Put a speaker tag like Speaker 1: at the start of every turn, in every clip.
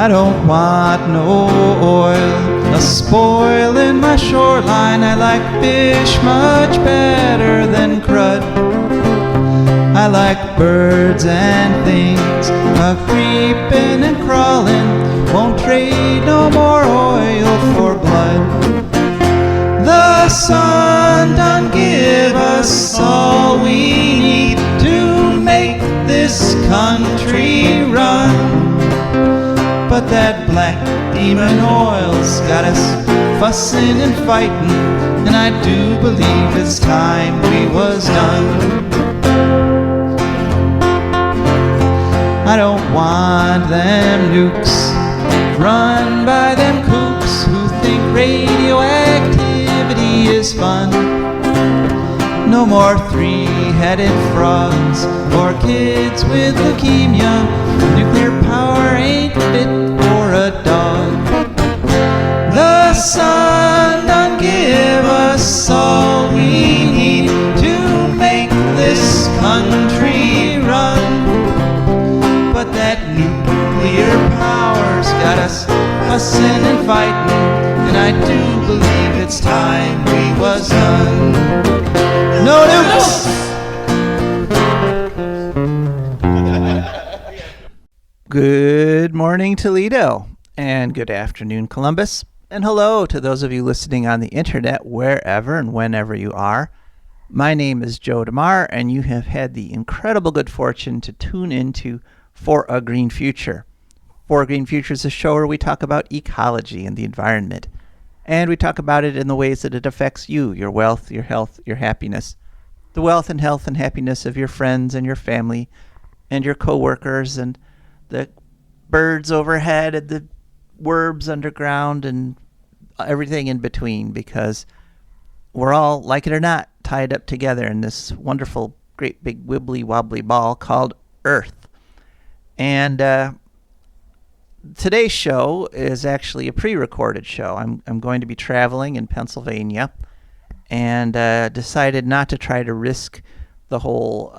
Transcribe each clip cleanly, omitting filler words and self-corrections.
Speaker 1: I don't want no oil, a spoil in my shoreline. I like fish much better than crud. I like birds and things, a-creeping and crawling. Won't trade no more oil for blood. The sun done give us all we need to make this country run. But that black demon oil's got us fussing and fighting, and I do believe it's time we was done. I don't want them nukes run by them kooks who think radioactivity is fun. No more three-headed frogs or kids with leukemia. Nuclear power ain't fit for a dog. The sun done give us all we need to make this country run. But that nuclear power's got us fussing and fighting, and I do believe it's time we was done. No nukes! Good morning, Toledo, and good afternoon, Columbus, and hello to those of you listening on the internet wherever and whenever you are. My name is Joe DeMare, and you have had the incredible good fortune to tune into For a Green Future. For a Green Future is a show where we talk about ecology and the environment, and we talk about it in the ways that it affects you, your wealth, your health, your happiness, the wealth and health and happiness of your friends and your family and your coworkers and the birds overhead and the worms underground and everything in between, because we're all, like it or not, tied up together in this wonderful, great big wibbly wobbly ball called Earth. And today's show is actually a pre-recorded show. I'm going to be traveling in Pennsylvania, and decided not to try to risk the whole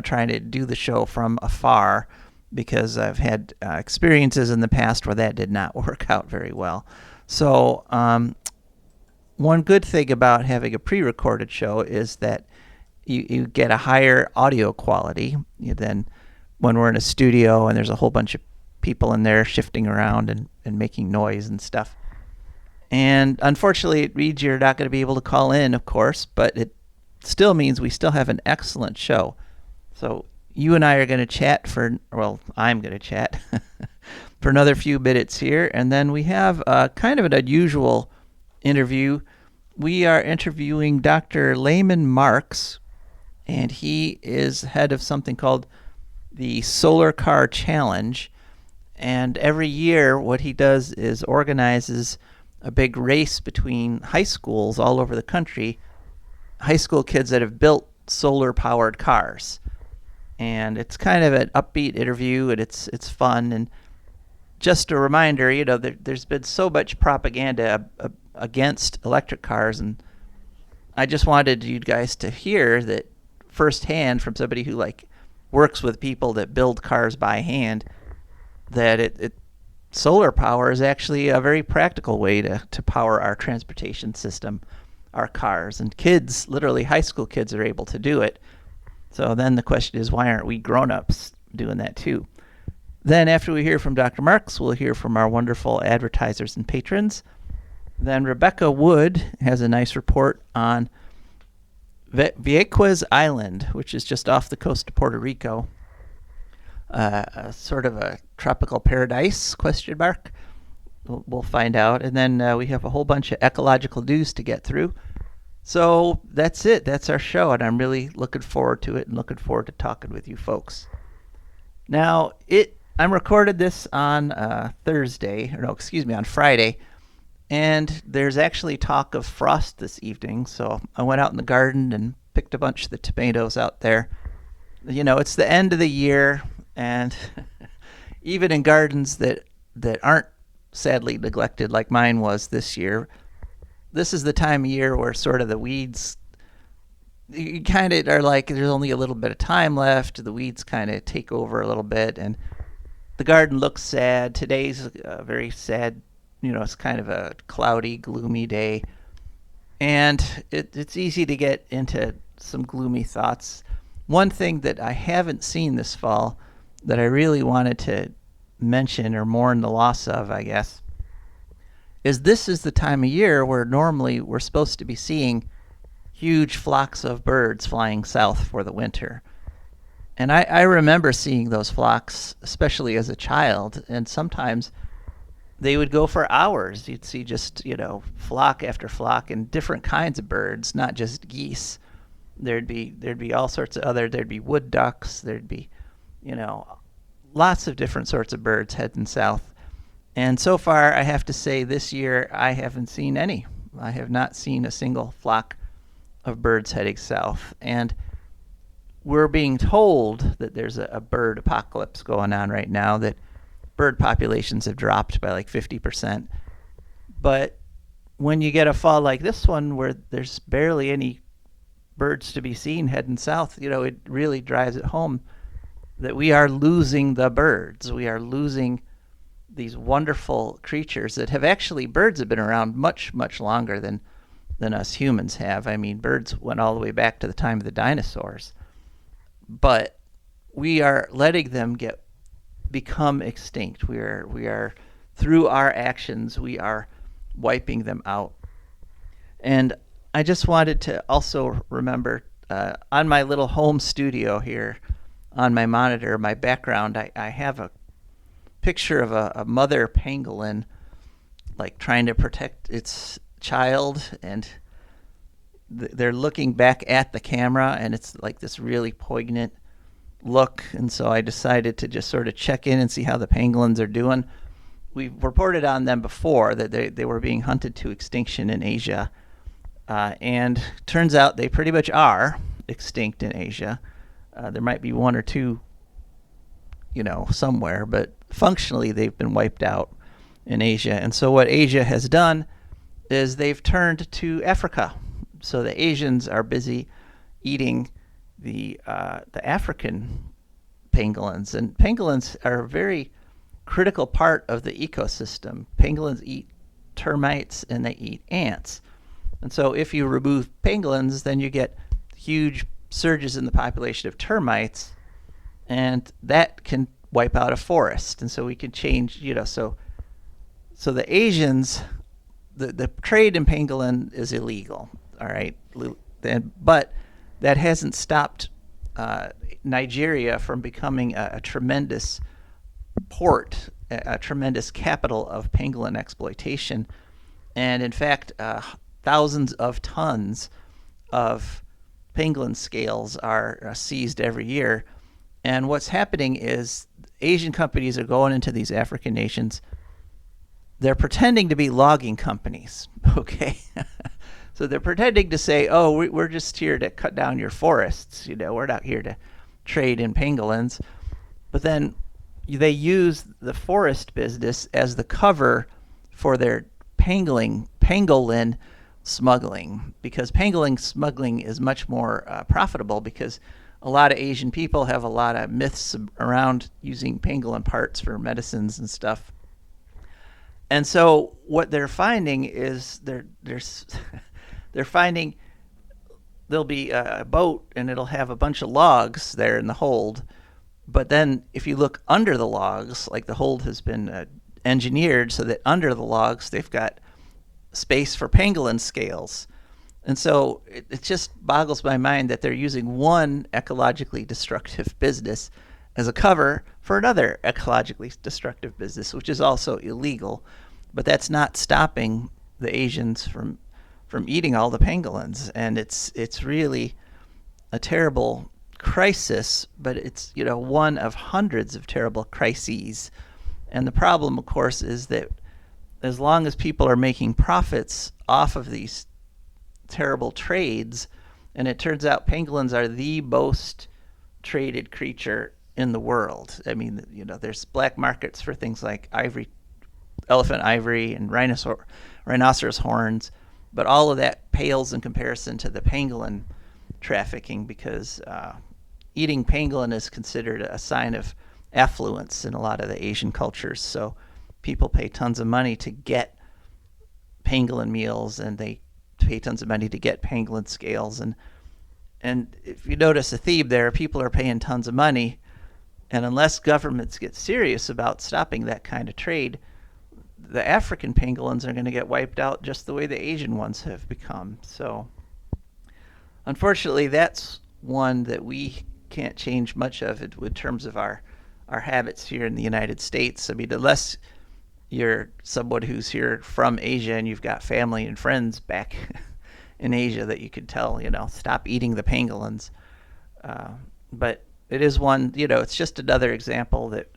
Speaker 1: trying to do the show from afar, because I've had experiences in the past where that did not work out very well. So one good thing about having a pre-recorded show is that you get a higher audio quality than when we're in a studio and there's a whole bunch of people in there shifting around and making noise and stuff. And unfortunately, it reads you're not going to be able to call in, of course, but it still means we still have an excellent show. So you and I are going to chat I'm going to chat for another few minutes here. And then we have kind of an unusual interview. We are interviewing Dr. Lehman Marks, and he is head of something called the Solar Car Challenge. And every year what he does is organizes a big race between high schools all over the country, high school kids that have built solar-powered cars. And it's kind of an upbeat interview, and it's fun. And just a reminder, there's been so much propaganda against electric cars, and I just wanted you guys to hear that firsthand from somebody who works with people that build cars by hand, that solar power is actually a very practical way to power our transportation system, our cars. And kids, literally high school kids, are able to do it. So then the question is, why aren't we grown-ups doing that too? Then after we hear from Dr. Marks, we'll hear from our wonderful advertisers and patrons. Then Rebecca Wood has a nice report on Vieques Island, which is just off the coast of Puerto Rico. Sort of a tropical paradise, ? We'll find out. And then we have a whole bunch of ecological news to get through. So that's it. That's our show, and I'm really looking forward to it and looking forward to talking with you folks. Now, I'm recorded this on on Friday, and there's actually talk of frost this evening. So I went out in the garden and picked a bunch of the tomatoes out there. It's the end of the year, and even in gardens that aren't sadly neglected like mine was this year, this is the time of year where sort of the weeds, you kind of are there's only a little bit of time left. The weeds kind of take over a little bit, and the garden looks sad. Today's a very sad, it's kind of a cloudy, gloomy day. And it's easy to get into some gloomy thoughts. One thing that I haven't seen this fall that I really wanted to mention or mourn the loss of, I guess, is this is the time of year where normally we're supposed to be seeing huge flocks of birds flying south for the winter. And I remember seeing those flocks, especially as a child, and sometimes they would go for hours. You'd see just, flock after flock and different kinds of birds, not just geese. There'd be all sorts of there'd be wood ducks, there'd be, lots of different sorts of birds heading south. And so far, I have to say this year, I haven't seen any. I have not seen a single flock of birds heading south. And we're being told that there's a bird apocalypse going on right now, that bird populations have dropped by like 50%. But when you get a fall like this one where there's barely any birds to be seen heading south, it really drives it home that we are losing the birds. We are losing these wonderful creatures that have actually, birds have been around much, much longer than us humans have. I mean, birds went all the way back to the time of the dinosaurs. But we are letting them become extinct. We are through our actions, we are wiping them out. And I just wanted to also remember on my little home studio here, on my monitor, my background, I have a picture of a mother pangolin, like trying to protect its child, and they're looking back at the camera, and it's like this really poignant look. And so I decided to just sort of check in and see how the pangolins are doing. We've reported on them before that they were being hunted to extinction in Asia, and turns out they pretty much are extinct in Asia. There might be one or two, somewhere, but functionally they've been wiped out in Asia. And so what Asia has done is they've turned to Africa. So the Asians are busy eating the African pangolins, and pangolins are a very critical part of the ecosystem. Pangolins eat termites and they eat ants. And so if you remove pangolins, then you get huge surges in the population of termites, and that can wipe out a forest. And so we can change, so the Asians, the trade in pangolin is illegal, all right? But that hasn't stopped Nigeria from becoming a tremendous port, a tremendous capital of pangolin exploitation. And in fact, thousands of tons of pangolin scales are seized every year. And what's happening is Asian companies are going into these African nations. They're pretending to be logging companies, okay? So they're pretending to say, oh, we're just here to cut down your forests. We're not here to trade in pangolins. But then they use the forest business as the cover for their pangolin smuggling, because pangolin smuggling is much more profitable, because a lot of Asian people have a lot of myths around using pangolin parts for medicines and stuff. And so what they're finding is they're finding there'll be a boat and it'll have a bunch of logs there in the hold. But then if you look under the logs, like the hold has been engineered so that under the logs they've got space for pangolin scales. And so it just boggles my mind that they're using one ecologically destructive business as a cover for another ecologically destructive business, which is also illegal. But that's not stopping the Asians from eating all the pangolins. And it's really a terrible crisis, but it's one of hundreds of terrible crises. And the problem, of course, is that as long as people are making profits off of these terrible trades, and it turns out pangolins are the most traded creature in the world. I mean, there's black markets for things like ivory, elephant ivory, and rhinoceros horns, but all of that pales in comparison to the pangolin trafficking, because eating pangolin is considered a sign of affluence in a lot of the Asian cultures. So people pay tons of money to get pangolin meals, and they pay tons of money to get pangolin scales. And if you notice a theme there, people are paying tons of money, and unless governments get serious about stopping that kind of trade, the African pangolins are going to get wiped out just the way the Asian ones have become. So unfortunately, that's one that we can't change much of it in terms of our habits here in the United States. I mean, unless you're someone who's here from Asia and you've got family and friends back in Asia that you could tell, stop eating the pangolins. But it is one, it's just another example that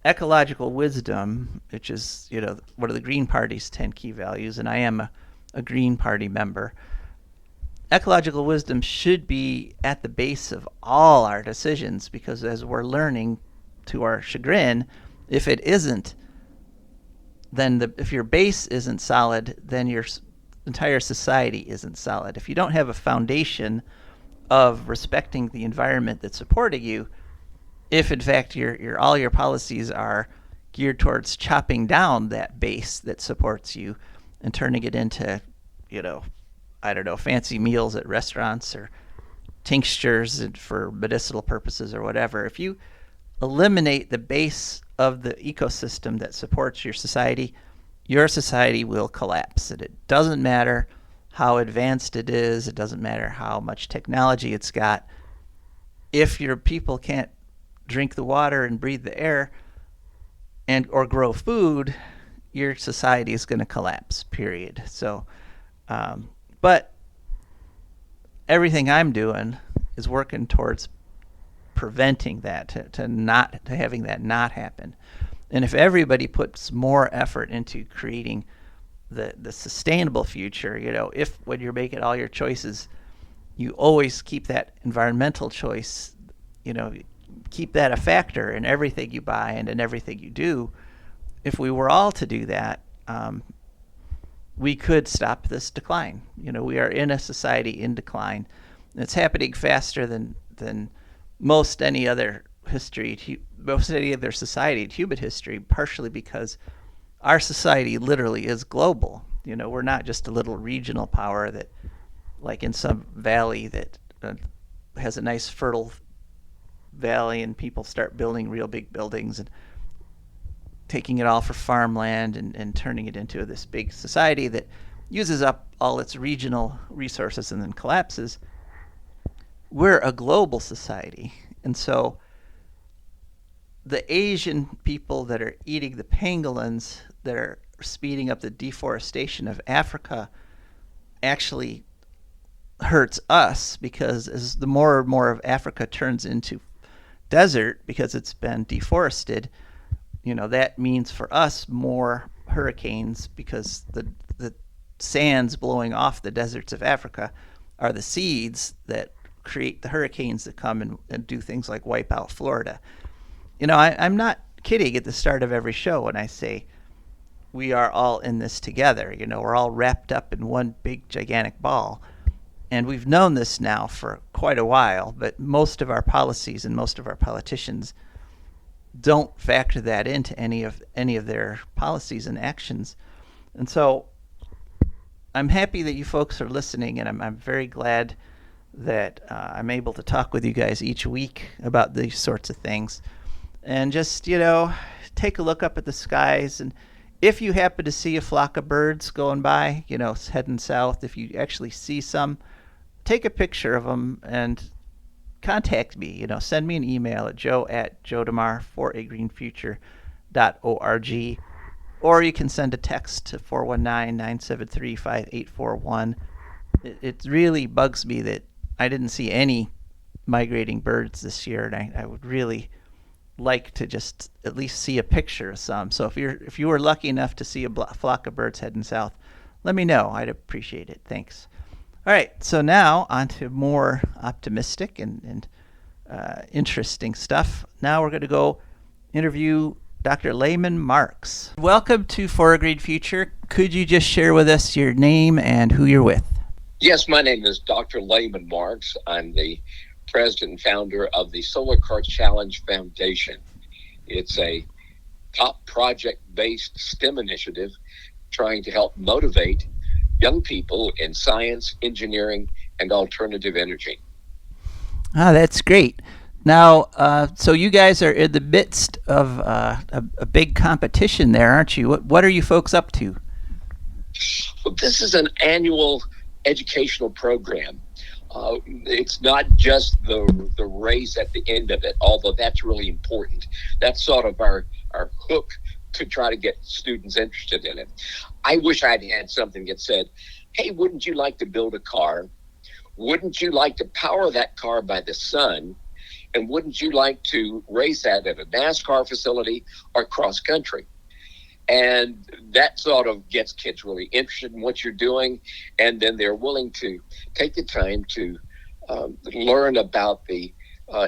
Speaker 1: ecological wisdom, which is, one of the Green Party's 10 key values, and I am a Green Party member, ecological wisdom should be at the base of all our decisions, because as we're learning to our chagrin, if it isn't, then if your base isn't solid, then your entire society isn't solid. If you don't have a foundation of respecting the environment that's supporting you, if in fact your all your policies are geared towards chopping down that base that supports you and turning it into, fancy meals at restaurants or tinctures for medicinal purposes or whatever, if you eliminate the base of the ecosystem that supports your society will collapse. And it doesn't matter how advanced it is, it doesn't matter how much technology it's got. If your people can't drink the water and breathe the air or grow food, your society is going to collapse, period. So, but everything I'm doing is working towards preventing that, to having that not happen. And if everybody puts more effort into creating the sustainable future, if when you're making all your choices, you always keep that environmental choice, keep that a factor in everything you buy and in everything you do. If we were all to do that, we could stop this decline. We are in a society in decline. And it's happening faster than most any other society in human history, partially because our society literally is global. We're not just a little regional power that, like in some valley that has a nice fertile valley and people start building real big buildings and taking it all for farmland and turning it into this big society that uses up all its regional resources and then collapses. We're a global society. And so the Asian people that are eating the pangolins, that are speeding up the deforestation of Africa, actually hurts us, because as the more and more of Africa turns into desert because it's been deforested, that means for us more hurricanes, because the sands blowing off the deserts of Africa are the seeds that create the hurricanes that come and do things like wipe out Florida. I'm not kidding at the start of every show when I say we are all in this together. We're all wrapped up in one big gigantic ball. And we've known this now for quite a while, but most of our policies and most of our politicians don't factor that into any of their policies and actions. And so I'm happy that you folks are listening, and I'm very glad that I'm able to talk with you guys each week about these sorts of things. And just, take a look up at the skies, and if you happen to see a flock of birds going by, heading south, if you actually see some, take a picture of them and contact me. Send me an email at joe@joedemar4agreenfuture.org, or you can send a text to 419-973-5841. It really bugs me that I didn't see any migrating birds this year, and I would really like to just at least see a picture of some. So if you were lucky enough to see a flock of birds heading south, let me know. I'd appreciate it. Thanks. All right, so now on to more optimistic and interesting stuff. Now we're going to go interview Dr. Lehman Marks. Welcome to For a Green Future. Could you just share with us your name and who you're with?
Speaker 2: Yes, my name is Dr. Lehman Marks. I'm the president and founder of the Solar Car Challenge Foundation. It's a top project-based STEM initiative trying to help motivate young people in science, engineering, and alternative energy.
Speaker 1: Ah, that's great. Now, so you guys are in the midst of a big competition there, aren't you? What are you folks up to?
Speaker 2: Well, this is an annual educational program. It's not just the race at the end of it, although that's really important. That's sort of our hook to try to get students interested in it. I wish I'd had something that said, hey, wouldn't you like to build a car? Wouldn't you like to power that car by the sun? And wouldn't you like to race that at a NASCAR facility or cross country? And that sort of gets kids really interested in what you're doing. And then they're willing to take the time to learn about the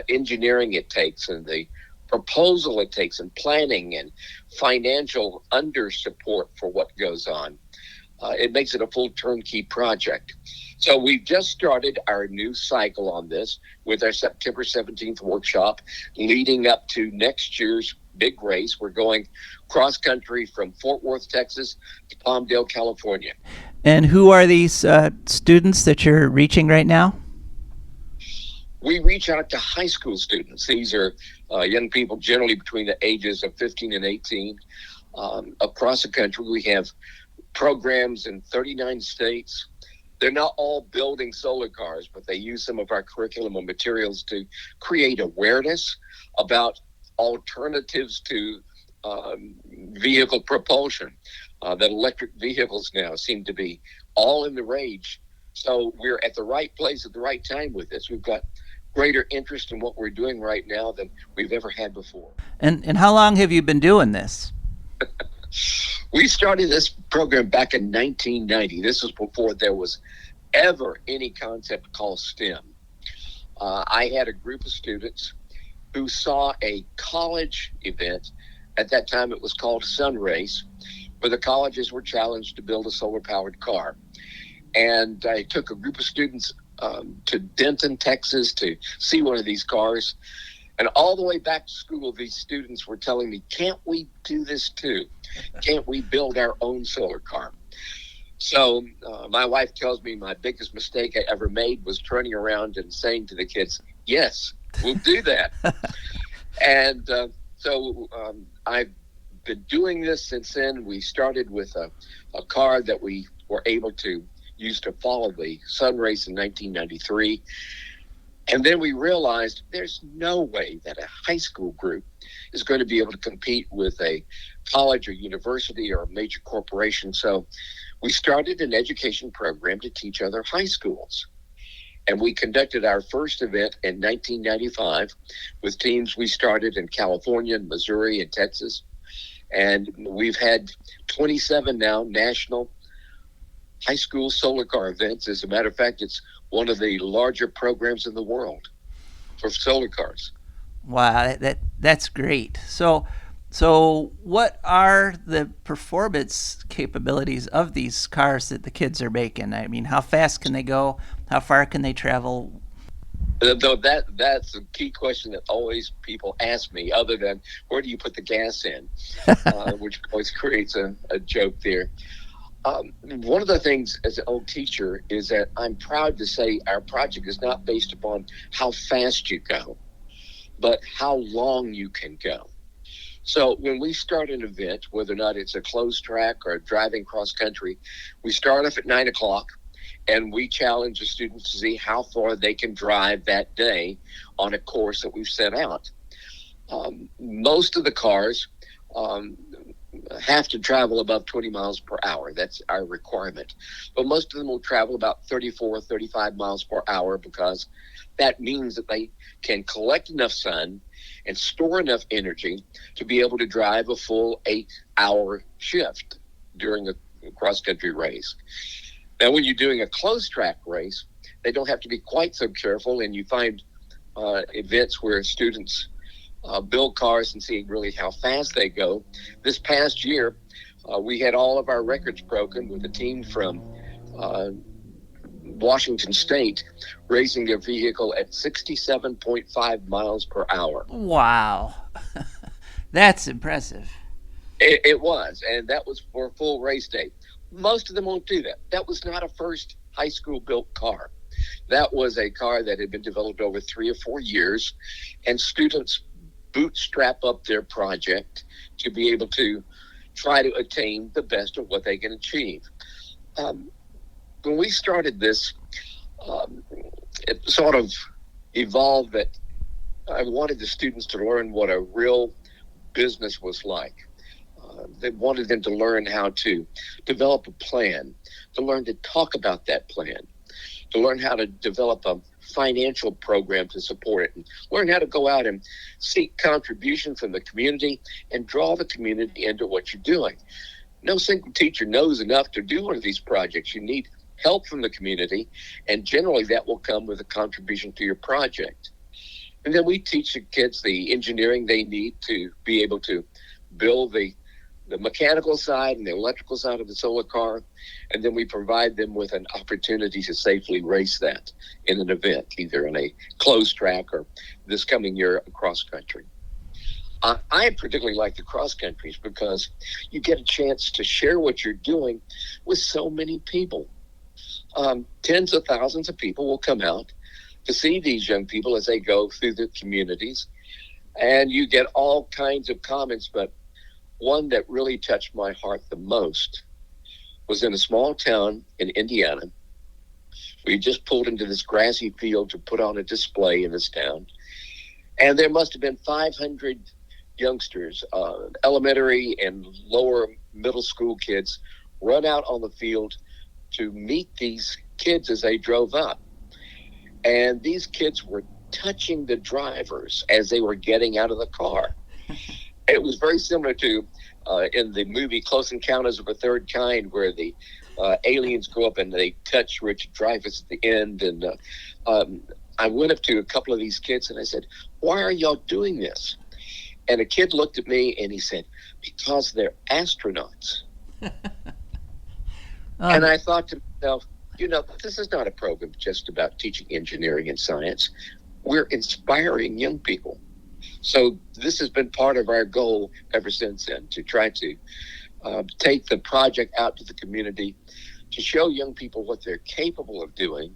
Speaker 2: engineering it takes and the proposal it takes and planning and financial under support for what goes on. It makes it a full turnkey project. So we've just started our new cycle on this with our September 17th workshop leading up to next year's big race. We're going cross country from Fort Worth, Texas to Palmdale, California.
Speaker 1: And who are these students that you're reaching right now?
Speaker 2: We reach out to high school students. These are young people generally between the ages of 15 and 18. Across the country, we have programs in 39 states. They're not all building solar cars, but they use some of our curriculum and materials to create awareness about alternatives to vehicle propulsion. That electric vehicles now seem to be all in the rage. So we're at the right place at the right time with this. We've got greater interest in what we're doing right now than we've ever had before.
Speaker 1: And how long have you been doing this?
Speaker 2: We started this program back in 1990. This was before there was ever any concept called STEM. I had a group of students who saw a college event. At that time, it was called Sun Race, where the colleges were challenged to build a solar-powered car. And I took a group of students to Denton, Texas, to see one of these cars. And all the way back to school, these students were telling me, can't we do this too? Can't we build our own solar car? So my wife tells me my biggest mistake I ever made was turning around and saying to the kids, yes, we'll do that. And so I've been doing this since then. We started with a car that we were able to use to follow the Sun Race in 1993. And then we realized there's no way that a high school group is going to be able to compete with a college or university or a major corporation. So we started an education program to teach other high schools. And we conducted our first event in 1995 with teams we started in California, and Missouri, and Texas. And we've had 27 now national high school solar car events. As a matter of fact, it's one of the larger programs in the world for solar cars.
Speaker 1: Wow, that's great. So what are the performance capabilities of these cars that the kids are making? I mean, how fast can they go? How far can they travel?
Speaker 2: Though that's a key question that always people ask me, other than where do you put the gas in, which always creates a joke there. One of the things as an old teacher is that I'm proud to say our project is not based upon how fast you go, but how long you can go. So when we start an event, whether or not it's a closed track or driving cross country, we start off at 9 o'clock and we challenge the students to see how far they can drive that day on a course that we've set out. Most of the cars have to travel above 20 miles per hour. That's our requirement. But most of them will travel about 34, 35 miles per hour because that means that they can collect enough sun and store enough energy to be able to drive a full 8-hour shift during a cross-country race. Now, when you're doing a closed track race, they don't have to be quite so careful, and you find events where students build cars and see really how fast they go. This past year, we had all of our records broken with a team from Washington State racing their vehicle at 67.5 miles per hour.
Speaker 1: Wow. That's impressive.
Speaker 2: It was, and that was for a full race day. Most of them won't do that. That was not a first high school built car. That was a car that had been developed over 3 or 4 years, and students bootstrap up their project to be able to try to attain the best of what they can achieve. When we started this, it sort of evolved that I wanted the students to learn what a real business was like. They wanted them to learn how to develop a plan, to learn to talk about that plan, to learn how to develop a financial program to support it, and learn how to go out and seek contribution from the community and draw the community into what you're doing. No single teacher knows enough to do one of these projects. You need help from the community, and generally that will come with a contribution to your project. And then we teach the kids the engineering they need to be able to build the mechanical side and the electrical side of the solar car, and then we provide them with an opportunity to safely race that in an event, either in a closed track or this coming year cross country. I particularly like the cross countries because you get a chance to share what you're doing with so many people. Tens of thousands of people will come out to see these young people as they go through the communities, and you get all kinds of comments, but one that really touched my heart the most was in a small town in Indiana. We just pulled into this grassy field to put on a display in this town, and there must have been 500 youngsters, elementary and lower middle school kids, run out on the field to meet these kids as they drove up. And these kids were touching the drivers as they were getting out of the car. It was very similar to in the movie Close Encounters of a Third Kind, where the aliens go up and they touch Richard Dreyfuss at the end. And I went up to a couple of these kids and I said, "Why are y'all doing this?" And a kid looked at me and he said, "Because they're astronauts." And I thought to myself, this is not a program just about teaching engineering and science. We're inspiring young people. So this has been part of our goal ever since then, to try to take the project out to the community, to show young people what they're capable of doing,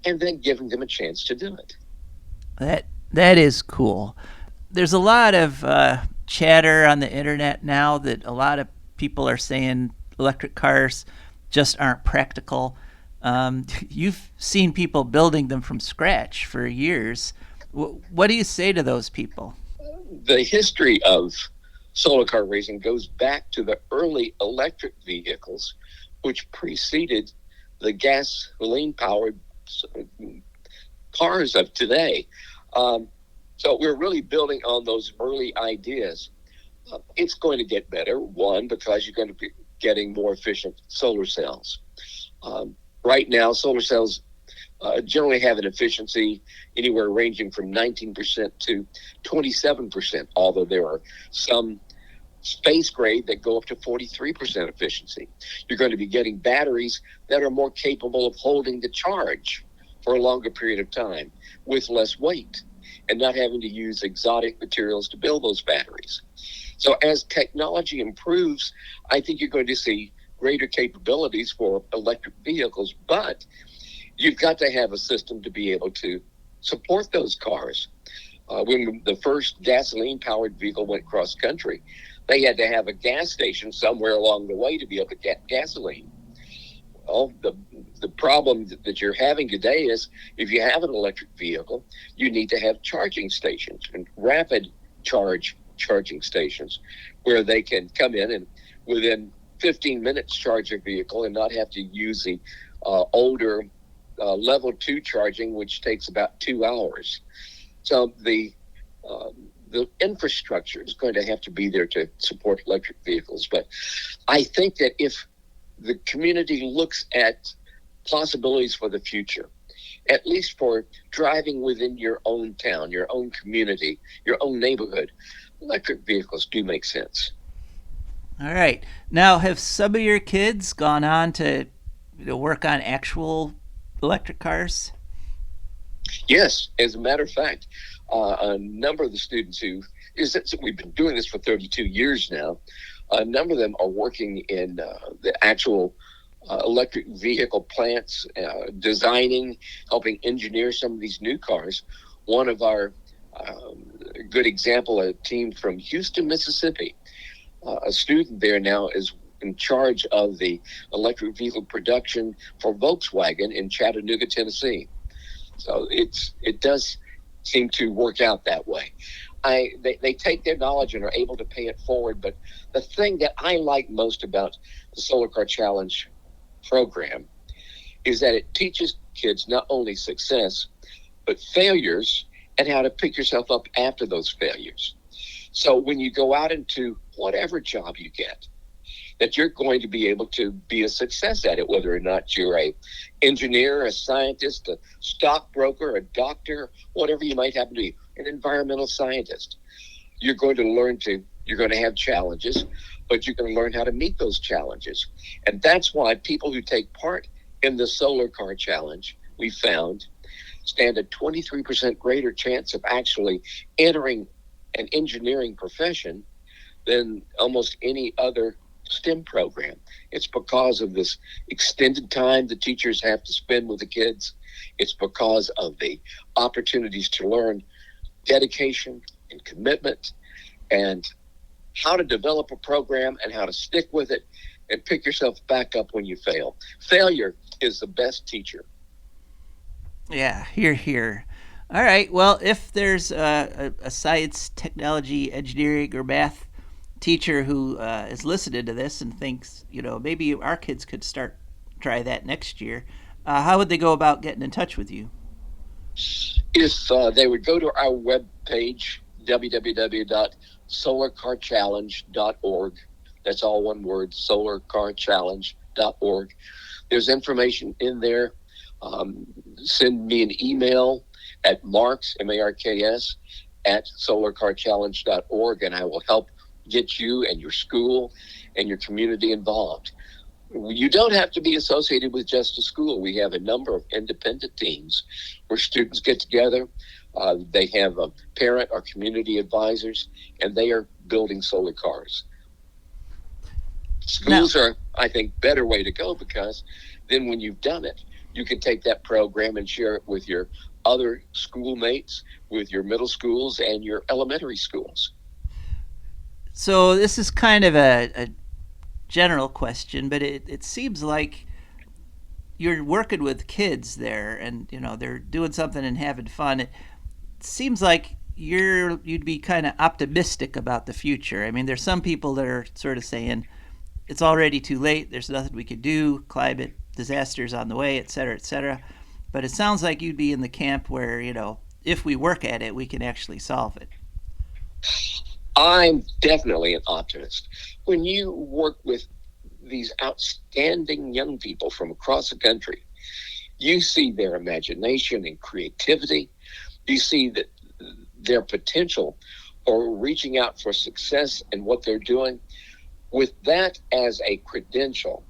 Speaker 2: and then giving them a chance to do it.
Speaker 1: That is cool. There's a lot of chatter on the internet now that a lot of people are saying electric cars just aren't practical. You've seen people building them from scratch for years. What do you say to those people?
Speaker 2: The history of solar car racing goes back to the early electric vehicles, which preceded the gasoline-powered cars of today. So we're really building on those early ideas. It's going to get better, one, because you're going to be getting more efficient solar cells. Right now, solar cells generally have an efficiency anywhere ranging from 19% to 27%, although there are some space grade that go up to 43% efficiency. You're going to be getting batteries that are more capable of holding the charge for a longer period of time with less weight and not having to use exotic materials to build those batteries. So as technology improves, I think you're going to see greater capabilities for electric vehicles, but you've got to have a system to be able to support those cars. When the first gasoline-powered vehicle went cross-country, they had to have a gas station somewhere along the way to be able to get gasoline. Well, the problem that you're having today is if you have an electric vehicle, you need to have charging stations and rapid charging stations where they can come in and within 15 minutes charge a vehicle and not have to use the older level 2 charging, which takes about 2 hours. So the infrastructure is going to have to be there to support electric vehicles. But I think that if the community looks at possibilities for the future, at least for driving within your own town, your own community, your own neighborhood, electric vehicles do make sense.
Speaker 1: All right. Now, have some of your kids gone on to work on actual electric cars?
Speaker 2: Yes, as a matter of fact, a number of the students we've been doing this for 32 years now, a number of them are working in the actual electric vehicle plants, designing, helping engineer some of these new cars. One of our good example, a team from Houston, Mississippi, a student there now is in charge of the electric vehicle production for Volkswagen in Chattanooga, Tennessee. So it does seem to work out that way. They take their knowledge and are able to pay it forward. But the thing that I like most about the Solar Car Challenge program is that it teaches kids not only success, but failures and how to pick yourself up after those failures. So when you go out into whatever job you get, that you're going to be able to be a success at it, whether or not you're a engineer, a scientist, a stockbroker, a doctor, whatever you might happen to be, an environmental scientist. You're going to have challenges, but you're going to learn how to meet those challenges. And that's why people who take part in the Solar Car Challenge, we found, stand a 23% greater chance of actually entering an engineering profession than almost any other STEM program. It's because of this extended time the teachers have to spend with the kids. It's because of the opportunities to learn dedication and commitment and how to develop a program and how to stick with it and pick yourself back up when you fail. Failure is the best teacher.
Speaker 1: Yeah, here. All right. Well, if there's a science, technology, engineering, or math teacher who is listening to this and thinks, maybe our kids could try that next year, how would they go about getting in touch with you?
Speaker 2: If they would go to our webpage, www.solarcarchallenge.org. That's all one word, solarcarchallenge.org. There's information in there. Send me an email at marks, M-A-R-K-S, at solarcarchallenge.org, and I will help get you and your school and your community involved. You don't have to be associated with just a school. We have a number of independent teams where students get together. They have a parent or community advisors, and they are building solar cars. Schools are, I think, better way to go, because then when you've done it, you can take that program and share it with your other schoolmates, with your middle schools and your elementary schools.
Speaker 1: So this is kind of a general question, but it seems like you're working with kids there, and they're doing something and having fun. It seems like you'd be kind of optimistic about the future. I mean, there's some people that are sort of saying it's already too late. There's nothing we could do. Climate disasters on the way, et cetera, et cetera. But it sounds like you'd be in the camp where if we work at it, we can actually solve it.
Speaker 2: I'm definitely an optimist. When you work with these outstanding young people from across the country, you see their imagination and creativity. You see that their potential for reaching out for success in what they're doing. With that as a credential,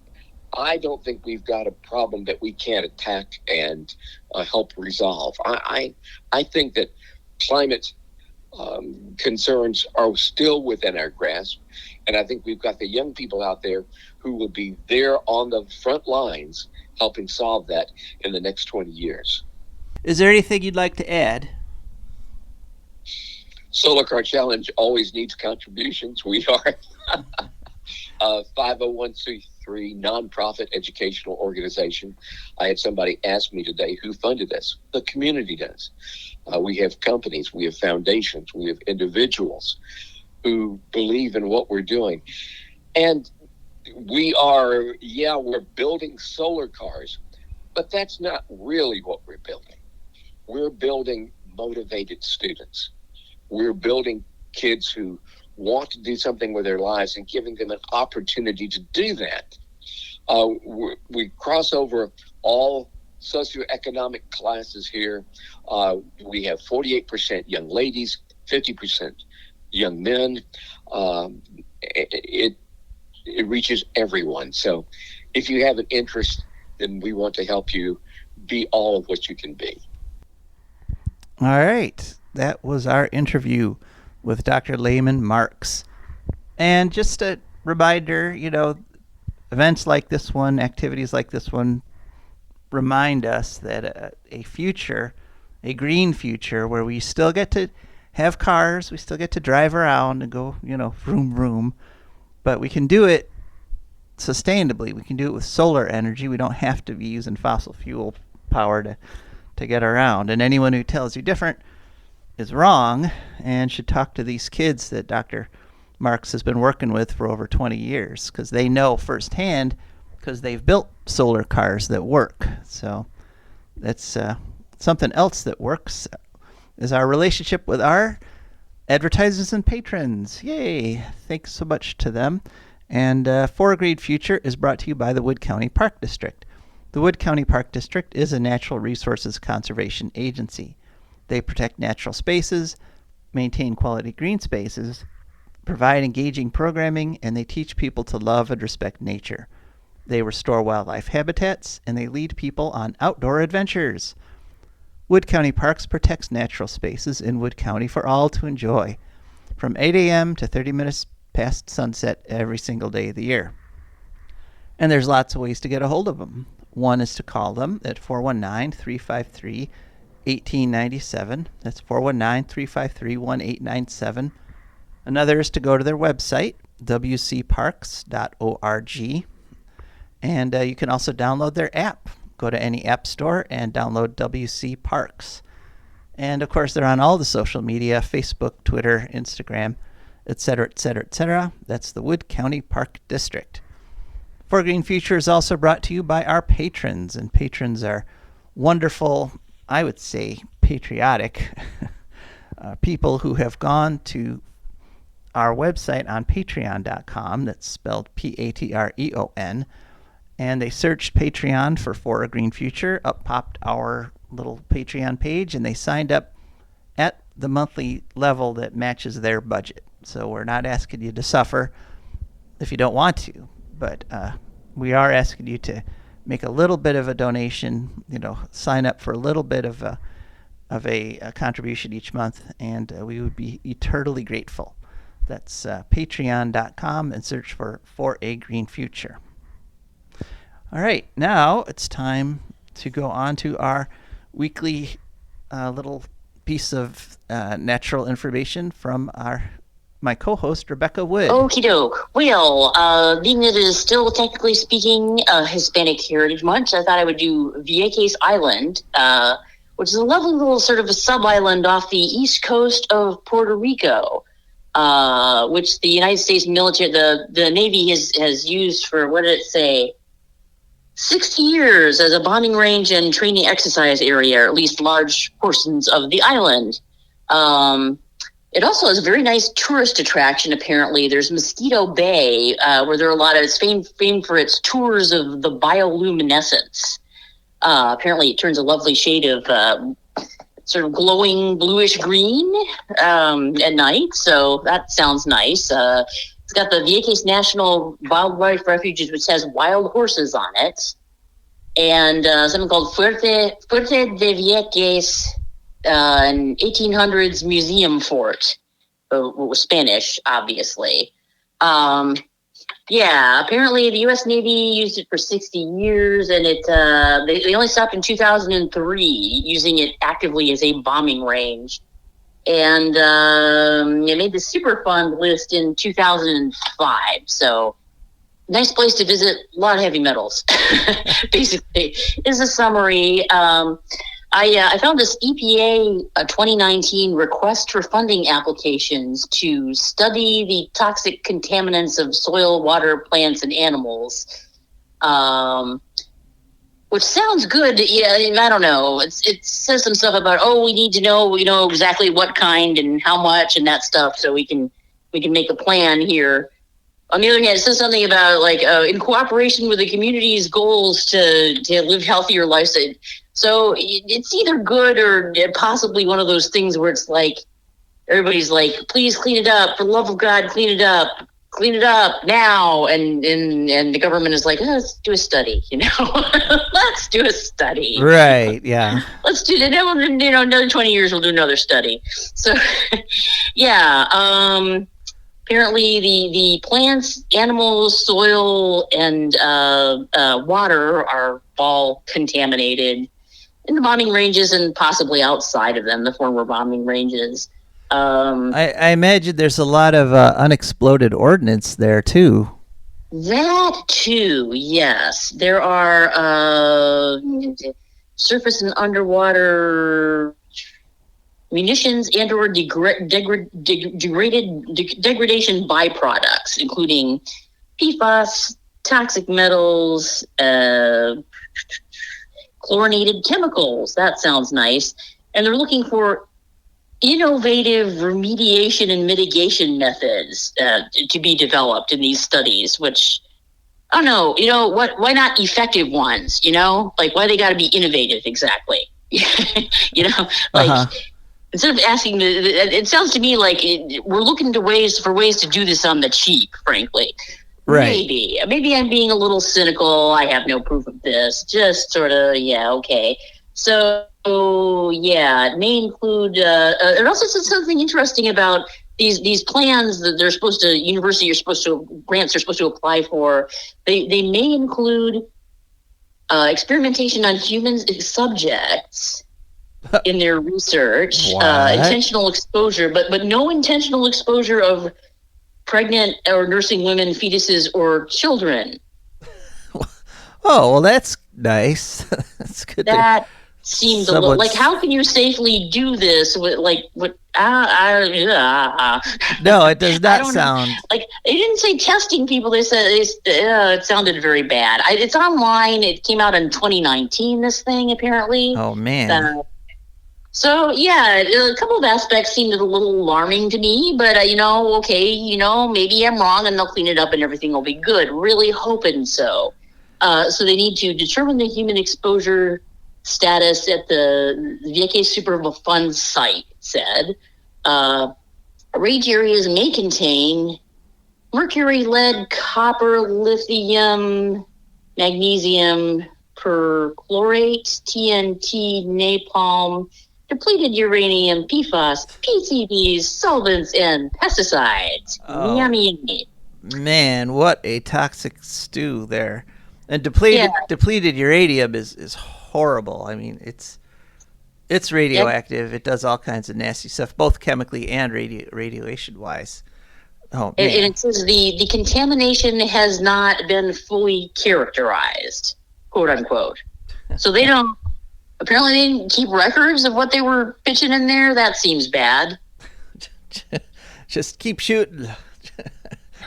Speaker 2: I don't think we've got a problem that we can't attack and help resolve. I think that climate concerns are still within our grasp. And I think we've got the young people out there who will be there on the front lines helping solve that in the next 20 years.
Speaker 1: Is there anything you'd like to add?
Speaker 2: Solar Car Challenge always needs contributions. We are a 501c3 nonprofit educational organization. I had somebody ask me today who funded this. The community does. We have companies, we have foundations, we have individuals who believe in what we're doing. And we're building solar cars, but that's not really what we're building. We're building motivated students. We're building kids who want to do something with their lives and giving them an opportunity to do that. We cross over all socioeconomic classes here. We have 48% young ladies, 50% young men. It reaches everyone. So if you have an interest, then we want to help you be all of what you can be.
Speaker 1: All right. That was our interview with Dr. Lehman Marks. And just a reminder, events like this one, activities like this one, remind us that a green future where we still get to have cars, we still get to drive around and go, vroom, vroom, but we can do it sustainably. We can do it with solar energy. We don't have to be using fossil fuel power to get around. And anyone who tells you different is wrong and should talk to these kids that Dr. Marks has been working with for over 20 years, because they know firsthand, because they've built solar cars that work. So that's something else that works is our relationship with our advertisers and patrons. Yay! Thanks so much to them. And For a Green Future is brought to you by the Wood County Park District. The Wood County Park District is a natural resources conservation agency. They protect natural spaces, maintain quality green spaces, provide engaging programming, and they teach people to love and respect nature. They restore wildlife habitats, and they lead people on outdoor adventures. Wood County Parks protects natural spaces in Wood County for all to enjoy, from 8 a.m. to 30 minutes past sunset every single day of the year. And there's lots of ways to get a hold of them. One is to call them at 419-353-1897. That's 419-353-1897. Another is to go to their website, wcparks.org. And you can also download their app. Go to any app store and download WC Parks. And of course, they're on all the social media, Facebook, Twitter, Instagram, etc., etc., etc. That's the Wood County Park District. For Green Future is also brought to you by our patrons, and patrons are wonderful, I would say patriotic people who have gone to our website on patreon.com, that's spelled Patreon, and they searched Patreon for a Green Future. Up popped our little Patreon page, and they signed up at the monthly level that matches their budget. So we're not asking you to suffer if you don't want to, but we are asking you to make a little bit of a donation, sign up for a little bit of a contribution each month, and we would be eternally grateful. That's patreon.com, and search for a Green Future. All right, now it's time to go on to our weekly little piece of natural information from my co-host, Rebecca Wood.
Speaker 3: Okie doke. Well, being that it is still technically speaking Hispanic Heritage Month, I thought I would do Vieques Island, which is a lovely little sort of a sub-island off the east coast of Puerto Rico, which the United States military, the Navy has used for, what did it say, 60 years as a bombing range and training exercise area, or at least large portions of the island. It also is a very nice tourist attraction, apparently. There's Mosquito Bay, where there are a lot of, it's famed for its tours of the bioluminescence. Apparently it turns a lovely shade of sort of glowing bluish green at night, so that sounds nice. It's got the Vieques National Wildlife Refuge, which has wild horses on it, and something called Fuerte de Vieques, an 1800s museum fort, it was Spanish, obviously. Apparently the U.S. Navy used it for 60 years, and they only stopped in 2003 using it actively as a bombing range. And it made the Superfund list in 2005. So, nice place to visit. A lot of heavy metals, basically, is a summary. I found this EPA 2019 request for funding applications to study the toxic contaminants of soil, water, plants, and animals. Which sounds good. Yeah, I don't know. It says some stuff about, we need to know, exactly what kind and how much and that stuff, so we can make a plan here. On the other hand, it says something about in cooperation with the community's goals to live healthier lives. So it's either good or possibly one of those things where it's like everybody's like, please clean it up, for the love of God, clean it up. clean it up now. And the government is like, let's do a study, let's do a study.
Speaker 1: Right. Yeah.
Speaker 3: Let's do it. Another 20 years, we'll do another study. So, yeah. Apparently, the plants, animals, soil, and water are all contaminated in the bombing ranges and possibly outside of them, the former bombing ranges.
Speaker 1: I imagine there's a lot of unexploded ordnance there, too.
Speaker 3: That, too, yes. There are surface and underwater munitions and or degradation byproducts, including PFAS, toxic metals, chlorinated chemicals. That sounds nice. And they're looking for innovative remediation and mitigation methods to be developed in these studies, which, I don't know, why not effective ones, like why they got to be innovative exactly, Instead of asking, it sounds to me like we're looking for ways to do this on the cheap, frankly.
Speaker 1: Right.
Speaker 3: Maybe I'm being a little cynical. I have no proof of this. Just sort of, yeah, okay. So, yeah, it may include. It also says something interesting about these plans that grants are supposed to apply for. They may include experimentation on human subjects in their research, intentional exposure, but no intentional exposure of pregnant or nursing women, fetuses, or children.
Speaker 1: Oh, well, that's nice. That's good.
Speaker 3: That seemed a little like, how can you safely do this with No,
Speaker 1: it does not sound
Speaker 3: like they didn't say testing people. They said it sounded very bad. It's online. It came out in 2019. This thing apparently.
Speaker 1: Oh man.
Speaker 3: So, yeah, a couple of aspects seemed a little alarming to me, but, maybe I'm wrong and they'll clean it up and everything will be good. Really hoping so. So they need to determine the human exposure status at the Vieques Superfund site, said. Rage areas may contain mercury, lead, copper, lithium, magnesium, perchlorate, TNT, napalm, depleted uranium, PFAS, PCBs, solvents, and pesticides.
Speaker 1: Oh,
Speaker 3: yummy.
Speaker 1: Man, what a toxic stew there. And depleted uranium is horrible. I mean, it's radioactive. Yep. It does all kinds of nasty stuff, both chemically and radiation-wise. Oh, man.
Speaker 3: And it says the contamination has not been fully characterized, quote unquote. So they don't. Apparently, they didn't keep records of what they were pitching in there. That seems bad.
Speaker 1: Just keep shooting.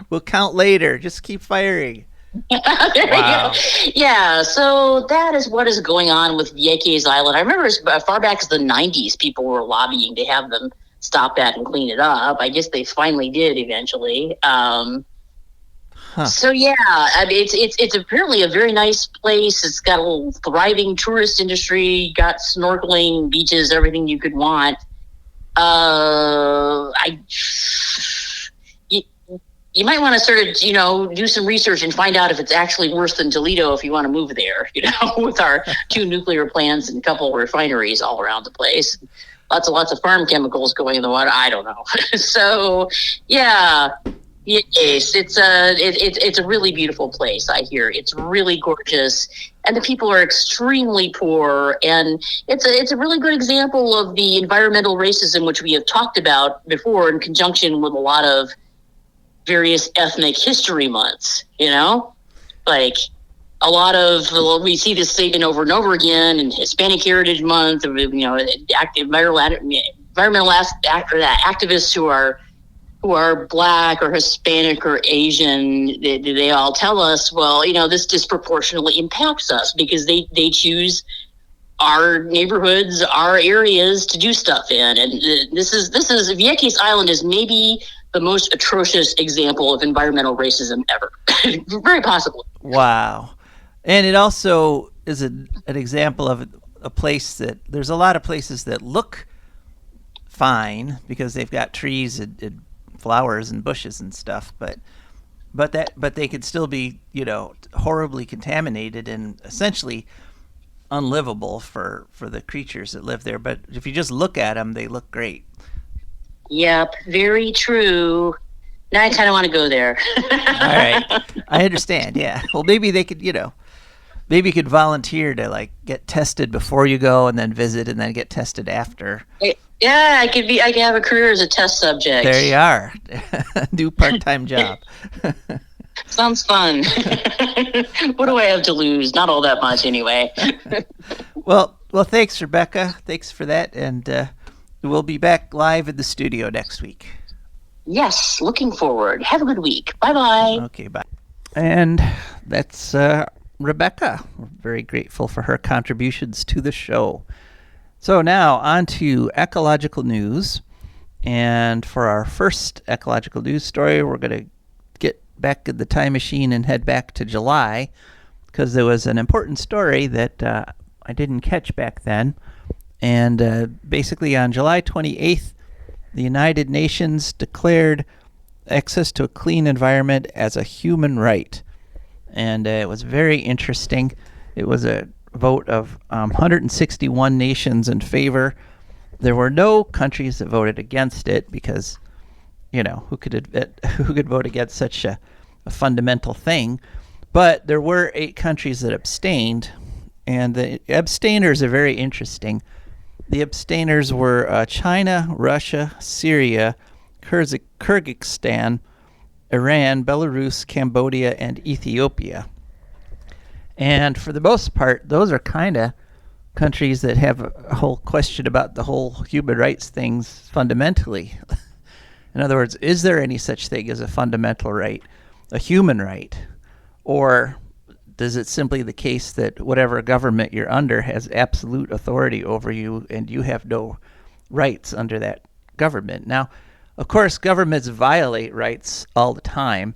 Speaker 1: We'll count later. Just keep firing.
Speaker 3: Wow. Yeah, so that is what is going on with Vieques Island. I remember as far back as the 90s, people were lobbying to have them stop that and clean it up. I guess they finally did eventually. So yeah, I mean, it's apparently a very nice place. It's got a little thriving tourist industry, got snorkeling, beaches, everything you could want. You might want to sort of, do some research and find out if it's actually worse than Toledo if you want to move there, with our 2 nuclear plants and a couple of refineries all around the place. Lots of farm chemicals going in the water. I don't know. So, yeah. Yes, it's a really beautiful place, I hear. It's really gorgeous, and the people are extremely poor, and it's a really good example of the environmental racism which we have talked about before in conjunction with a lot of various ethnic history months, Like a lot of, we see this statement over and over again in Hispanic Heritage Month, active environmental activists who are Black or Hispanic or Asian, they all tell us, well, this disproportionately impacts us because they choose our neighborhoods, our areas to do stuff in. And this is Vieques Island is maybe the most atrocious example of environmental racism ever. Very possibly.
Speaker 1: Wow. And it also is an example of a place that there's a lot of places that look fine because they've got trees and flowers and bushes and stuff, but but they could still be, horribly contaminated and essentially unlivable for the creatures that live there. But if you just look at them, they look great.
Speaker 3: Yep, very true. Now I kind of want to go there.
Speaker 1: All right, I understand. Yeah, well, maybe they could, maybe you could volunteer to like get tested before you go, and then visit, and then get tested after.
Speaker 3: Yeah, I could have a career as a test subject.
Speaker 1: There you are. New part-time job.
Speaker 3: Sounds fun. What do I have to lose? Not all that much, anyway.
Speaker 1: Well, thanks, Rebecca. Thanks for that, and we'll be back live in the studio next week.
Speaker 3: Yes, looking forward. Have a good week. Bye-bye.
Speaker 1: Okay, bye. And that's Rebecca. We're very grateful for her contributions to the show. So now on to ecological news. And for our first ecological news story, we're going to get back in the time machine and head back to July, because there was an important story that I didn't catch back then. And basically on July 28th, the United Nations declared access to a clean environment as a human right. And it was very interesting. It was a vote of 161 nations in favor. There were no countries that voted against it, because, who could vote against such a fundamental thing? But there were 8 countries that abstained, and the abstainers are very interesting. The abstainers were China, Russia, Syria, Kyrgyzstan, Iran, Belarus, Cambodia, and Ethiopia. And for the most part, those are kind of countries that have a whole question about the whole human rights things fundamentally. In other words, is there any such thing as a fundamental right, a human right? Or is it simply the case that whatever government you're under has absolute authority over you and you have no rights under that government? Now, of course, governments violate rights all the time,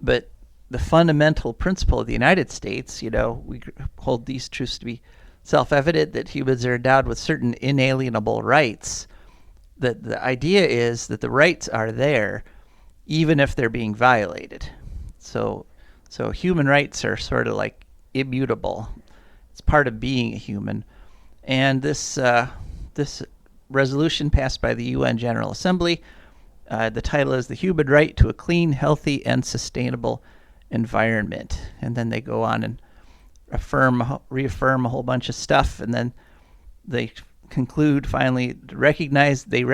Speaker 1: but the fundamental principle of the United States, we hold these truths to be self-evident, that humans are endowed with certain inalienable rights. That the idea is that the rights are there even if they're being violated. So human rights are sort of like immutable. It's part of being a human. And this resolution passed by the UN General Assembly, the title is The Human Right to a Clean, Healthy, and Sustainable Environment. And then they go on and reaffirm a whole bunch of stuff, and then they conclude finally they recognize the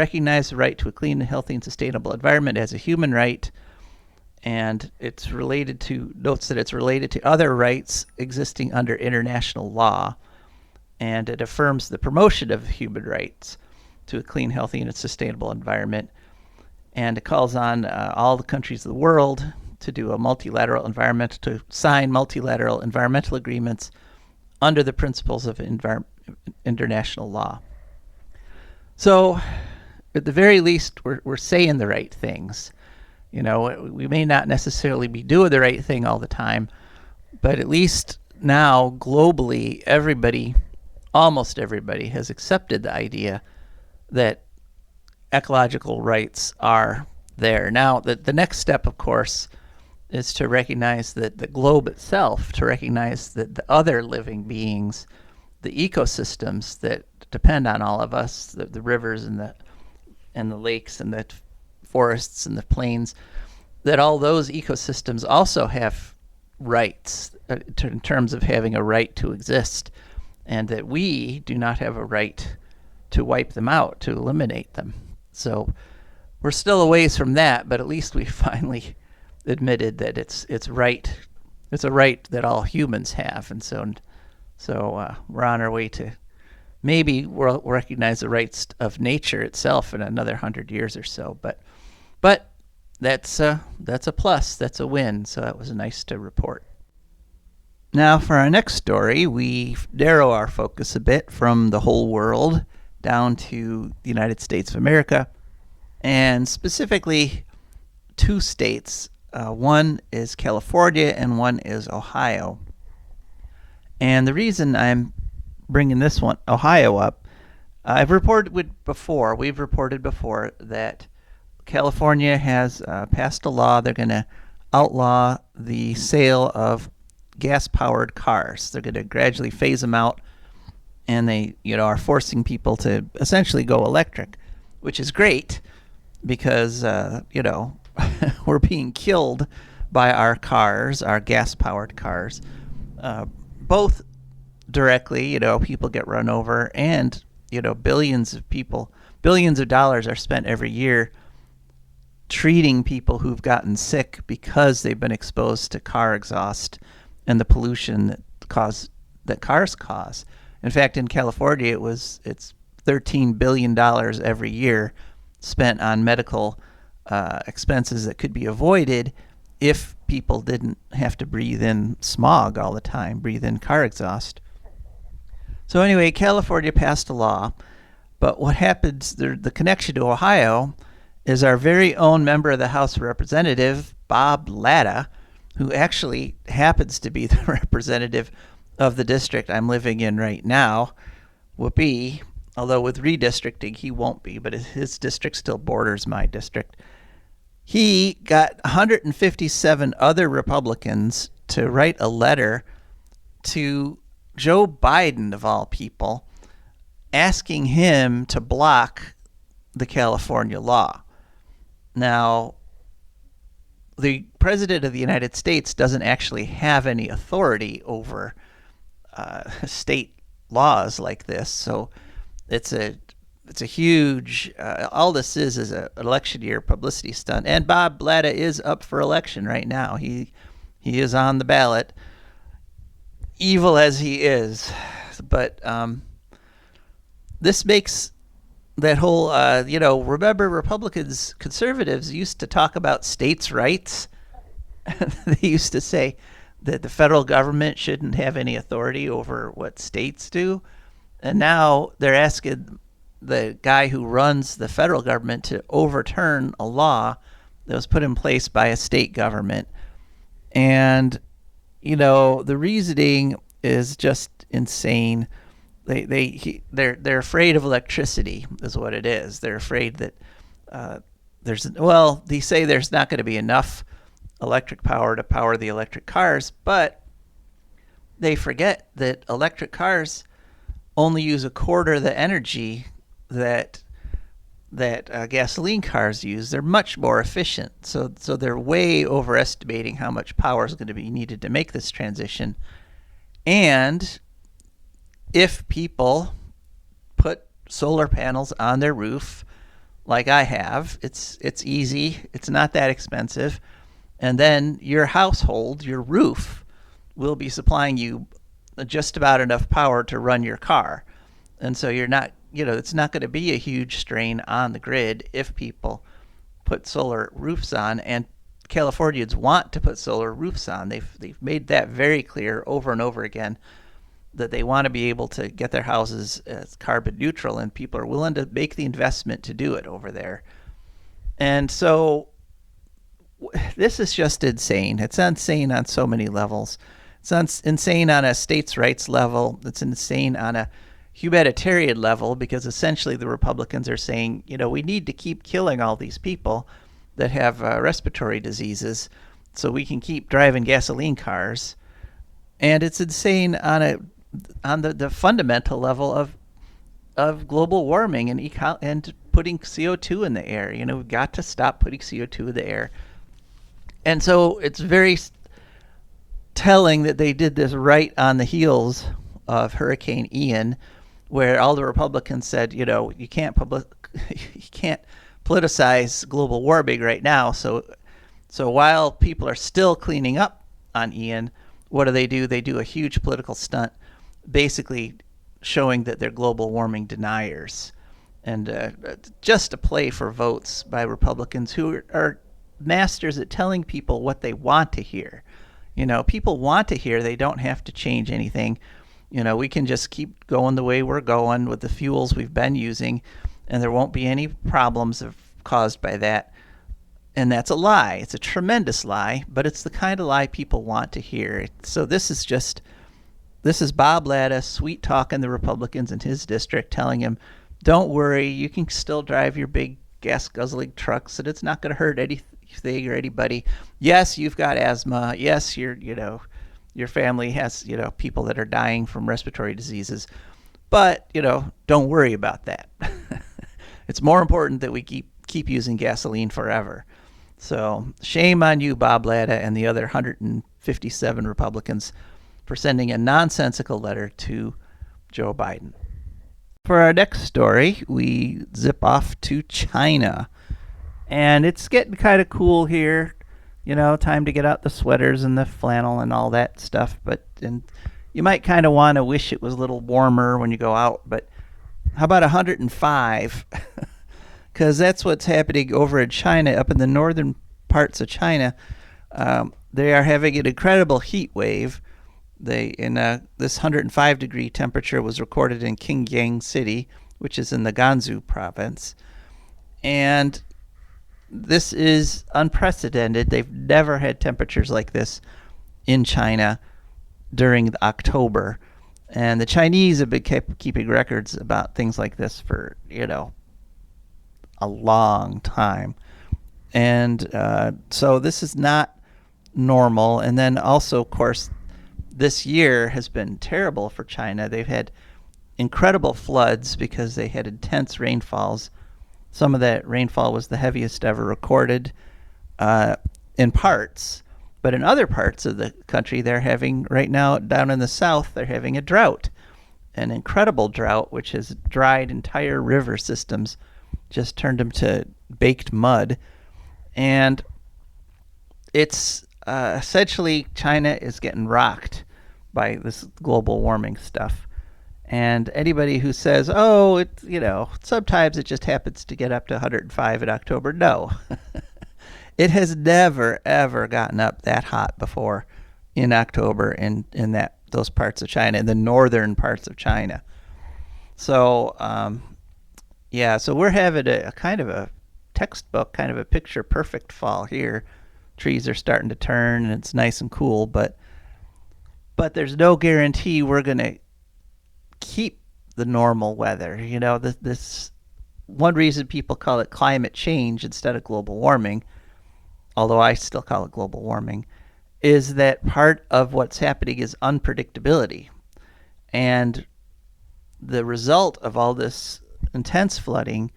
Speaker 1: right to a clean, healthy, and sustainable environment as a human right, and notes that it's related to other rights existing under international law, and it affirms the promotion of human rights to a clean, healthy, and sustainable environment, and it calls on all the countries of the world to sign multilateral environmental agreements under the principles of international law. So, at the very least, we're saying the right things. We may not necessarily be doing the right thing all the time, but at least now, globally, almost everybody has accepted the idea that ecological rights are there. Now, the next step, of course, is to recognize that the globe itself, to recognize that the other living beings, the ecosystems that depend on all of us, the rivers and the lakes and the forests and the plains, that all those ecosystems also have rights in terms of having a right to exist, and that we do not have a right to wipe them out, to eliminate them. So we're still a ways from that, but at least we finally admitted that it's a right that all humans have, and so we're on our way to maybe we'll recognize the rights of nature itself in another 100 years or so. But that's a plus, that's a win. So that was nice to report. Now for our next story, we narrow our focus a bit from the whole world down to the United States of America, and specifically 2 states. One is California and one is Ohio. And the reason I'm bringing this one, Ohio, up, we've reported before that California has passed a law. They're going to outlaw the sale of gas-powered cars. They're going to gradually phase them out, and they, are forcing people to essentially go electric, which is great because, we're being killed by our cars, our gas-powered cars. Both directly, people get run over, and, billions of dollars are spent every year treating people who've gotten sick because they've been exposed to car exhaust and the pollution that cars cause. In fact, in California, it's $13 billion every year spent on medical expenses that could be avoided if people didn't have to breathe in smog all the time, breathe in car exhaust. So anyway, California passed a law, but what happens, the connection to Ohio is our very own member of the House of Representatives, Bob Latta, who actually happens to be the representative of the district I'm living in right now, whoopee, although with redistricting he won't be, but his district still borders my district. He got 157 other Republicans to write a letter to Joe Biden, of all people, asking him to block the California law. Now, the President of the United States doesn't actually have any authority over state laws like this, so it's a huge. All this is an election year publicity stunt. And Bob Latta is up for election right now. He is on the ballot, evil as he is. But this makes that whole, remember conservatives used to talk about states' rights. They used to say that the federal government shouldn't have any authority over what states do. And now they're asking the guy who runs the federal government to overturn a law that was put in place by a state government. And, the reasoning is just insane. They're afraid of electricity, is what it is. They're afraid that they say there's not going to be enough electric power to power the electric cars, but they forget that electric cars only use a quarter the energy that gasoline cars use. They're much more efficient, so they're way overestimating how much power is going to be needed to make this transition. And if people put solar panels on their roof, like I have, it's easy. It's not that expensive. And then your household, your roof, will be supplying you just about enough power to run your car. And so you're not, it's not going to be a huge strain on the grid if people put solar roofs on. And Californians want to put solar roofs on. They've made that very clear over and over again, that they want to be able to get their houses as carbon neutral, and people are willing to make the investment to do it over there. And so this is just insane. It's insane on so many levels. It's insane on a states' rights level. It's insane on a humanitarian level, because essentially the Republicans are saying, we need to keep killing all these people that have respiratory diseases so we can keep driving gasoline cars. And it's insane on the fundamental level of global warming and putting CO2 in the air. We've got to stop putting CO2 in the air. And so it's very telling that they did this right on the heels of Hurricane Ian, where all the Republicans said, you can't politicize global warming right now. So while people are still cleaning up on Ian, what do? They do a huge political stunt, basically showing that they're global warming deniers, and just a play for votes by Republicans who are masters at telling people what they want to hear. People want to hear they don't have to change anything. We can just keep going the way we're going with the fuels we've been using, and there won't be any problems caused by that. And that's a lie. It's a tremendous lie, but it's the kind of lie people want to hear. So this is Bob Latta sweet talking the Republicans in his district, telling him, don't worry, you can still drive your big gas guzzling trucks, and it's not going to hurt thing or anybody. Yes, you've got asthma. Yes, your family has, people that are dying from respiratory diseases. But, don't worry about that. It's more important that we keep using gasoline forever. So shame on you, Bob Latta, and the other 157 Republicans for sending a nonsensical letter to Joe Biden. For our next story, we zip off to China. And it's getting kind of cool here. Time to get out the sweaters and the flannel and all that stuff. And you might kind of want to wish it was a little warmer when you go out. But how about 105? Because that's what's happening over in China, up in the northern parts of China. They are having an incredible heat wave. This 105-degree temperature was recorded in Qingyang City, which is in the Gansu province. And this is unprecedented. They've never had temperatures like this in China during October. And the Chinese have been keeping records about things like this for, a long time. And so this is not normal. And then also, of course, this year has been terrible for China. They've had incredible floods because they had intense rainfalls. Some of that rainfall was the heaviest ever recorded in parts. But in other parts of the country, they're having, right now down in the south, they're having a drought, an incredible drought, which has dried entire river systems, just turned them to baked mud. And it's essentially China is getting rocked by this global warming stuff. And anybody who says, oh, sometimes it just happens to get up to 105 in October, no. It has never, ever gotten up that hot before in October in those parts of China, in the northern parts of China. So, so we're having a kind of a textbook, kind of a picture-perfect fall here. Trees are starting to turn, and it's nice and cool, but there's no guarantee we're going to keep the normal weather. This one reason people call it climate change instead of global warming, although I still call it global warming, is that part of what's happening is unpredictability. And the result of all this intense flooding,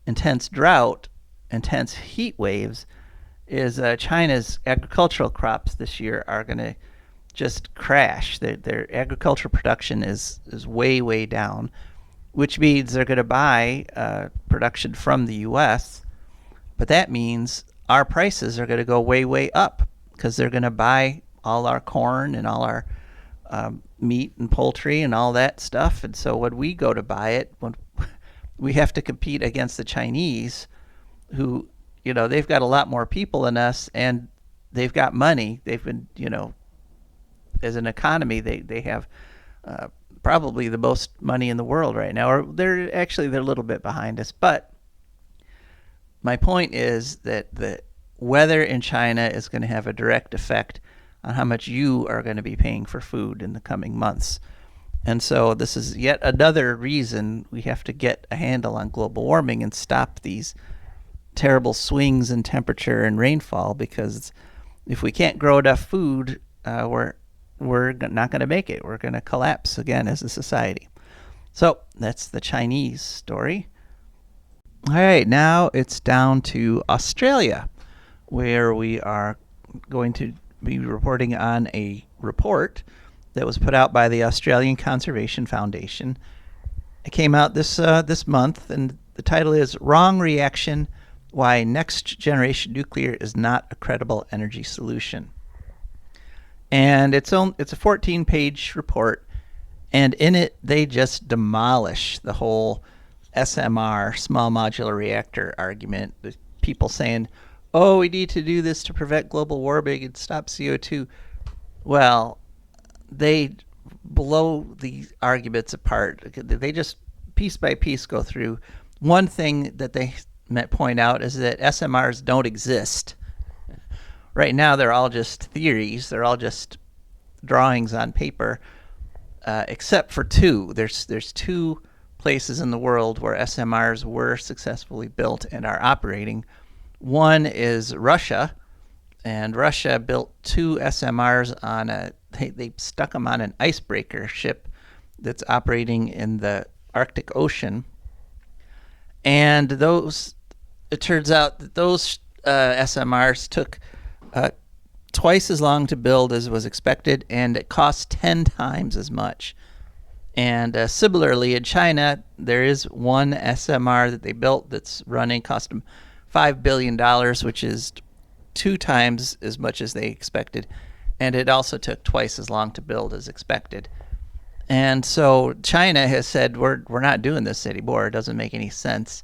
Speaker 1: intense drought, intense heat waves is China's agricultural crops this year are going to just crash. Their agricultural production is way, way down, which means they're going to buy production from the U.S., but that means our prices are going to go way, way up because they're going to buy all our corn and all our meat and poultry and all that stuff. And so when we go to buy it, we have to compete against the Chinese who, they've got a lot more people than us and they've got money. They've been, as an economy, they have probably the most money in the world right now, or they're a little bit behind us. But my point is that the weather in China is going to have a direct effect on how much you are going to be paying for food in the coming months. And so this is yet another reason we have to get a handle on global warming and stop these terrible swings in temperature and rainfall, because if we can't grow enough food, we're not going to make it. We're going to collapse again as a society. So that's the Chinese story. All right, now it's down to Australia, where we are going to be reporting on a report that was put out by the Australian Conservation Foundation. It came out this month, and the title is Wrong Reaction: Why Next Generation Nuclear is Not a Credible Energy Solution. And it's a 14-page report, and in it they just demolish the whole SMR, small modular reactor argument. The people saying, oh, we need to do this to prevent global warming and stop CO2. Well, they blow the arguments apart. They just piece by piece go through. One thing that they point out is that SMRs don't exist. Right now, they're all just theories. They're all just drawings on paper, except for two. There's two places in the world where SMRs were successfully built and are operating. One is Russia, and Russia built 2 SMRs on they stuck them on an icebreaker ship that's operating in the Arctic Ocean. And it turns out that those SMRs took twice as long to build as was expected, and it cost 10 times as much. And similarly, in China, there is one SMR that they built that's running, cost them $5 billion, which is 2 times as much as they expected. And it also took twice as long to build as expected. And so China has said, we're not doing this anymore. It doesn't make any sense.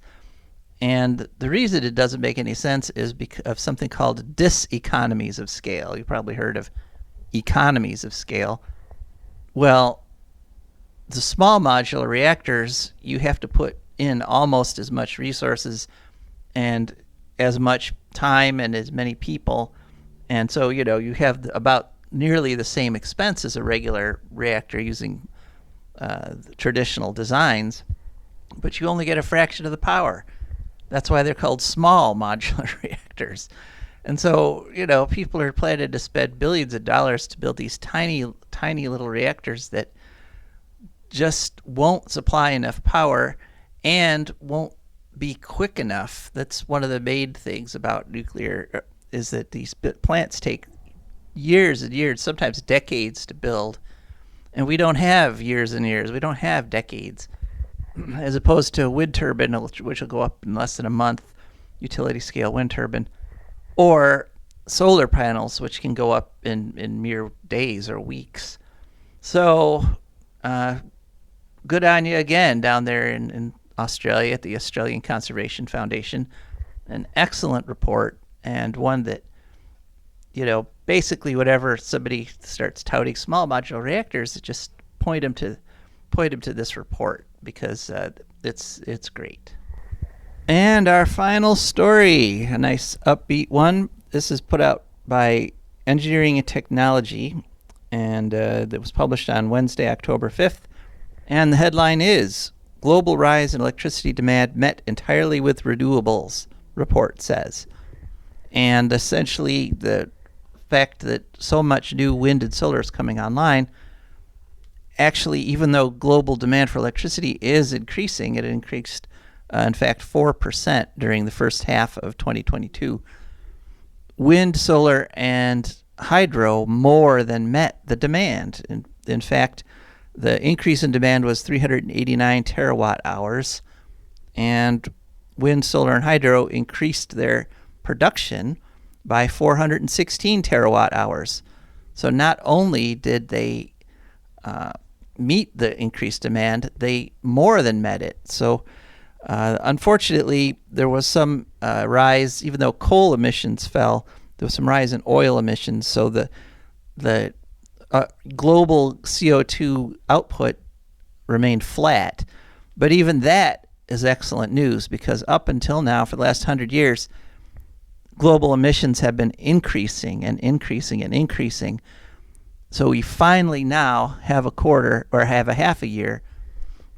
Speaker 1: And the reason it doesn't make any sense is because of something called diseconomies of scale. You probably heard of economies of scale. Well, the small modular reactors, you have to put in almost as much resources and as much time and as many people. And so, you have about nearly the same expense as a regular reactor using traditional designs, but you only get a fraction of the power. That's why they're called small modular reactors. And so, people are planning to spend billions of dollars to build these tiny, tiny little reactors that just won't supply enough power and won't be quick enough. That's one of the main things about nuclear, is that these plants take years and years, sometimes decades to build. And we don't have years and years. We don't have decades. As opposed to a wind turbine, which will go up in less than a month, utility scale wind turbine, or solar panels, which can go up in mere days or weeks. So, good on you again down there in Australia at the Australian Conservation Foundation. An excellent report, and one that, basically whenever somebody starts touting small modular reactors, just point them to this report, because it's great. And our final story, a nice upbeat one. This is put out by Engineering and Technology, and that was published on Wednesday, October 5th. And the headline is, Global Rise in Electricity Demand Met Entirely with Renewables, report says. And essentially the fact that so much new wind and solar is coming online, actually, even though global demand for electricity is increasing, it increased, in fact, 4% during the first half of 2022. Wind, solar, and hydro more than met the demand. In fact, the increase in demand was 389 terawatt hours, and wind, solar, and hydro increased their production by 416 terawatt hours. So not only did they meet the increased demand, they more than met it. So unfortunately, there was some rise, even though coal emissions fell, there was some rise in oil emissions. So the global CO2 output remained flat. But even that is excellent news, because up until now, for the last 100 years, global emissions have been increasing and increasing and increasing. So we finally now have a quarter, or have a half a year,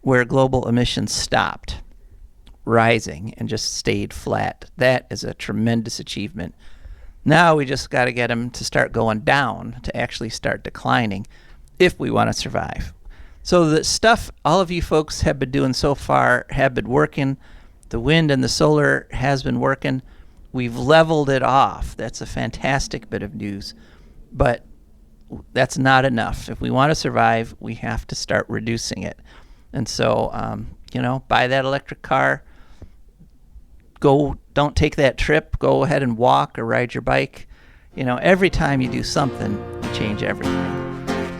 Speaker 1: where global emissions stopped rising and just stayed flat. That is a tremendous achievement. Now we just got to get them to start going down, to actually start declining, if we want to survive. So the stuff all of you folks have been doing so far have been working. The wind and the solar has been working. We've leveled it off. That's a fantastic bit of news. But that's not enough. If we want to survive, we have to start reducing it. And so, buy that electric car. Don't take that trip. Go ahead and walk or ride your bike. Every time you do something, you change everything.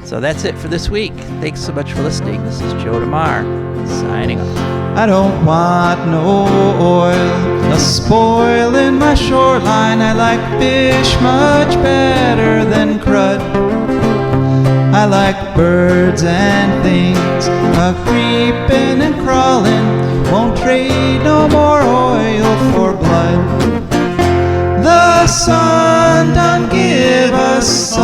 Speaker 1: So that's it for this week. Thanks so much for listening. This is Joe DeMare, signing off.
Speaker 4: I don't want no oil, no spoiling my shoreline. I like fish much better than crud. I like birds and things a-creeping and crawling. Won't trade no more oil for blood. The sun done give us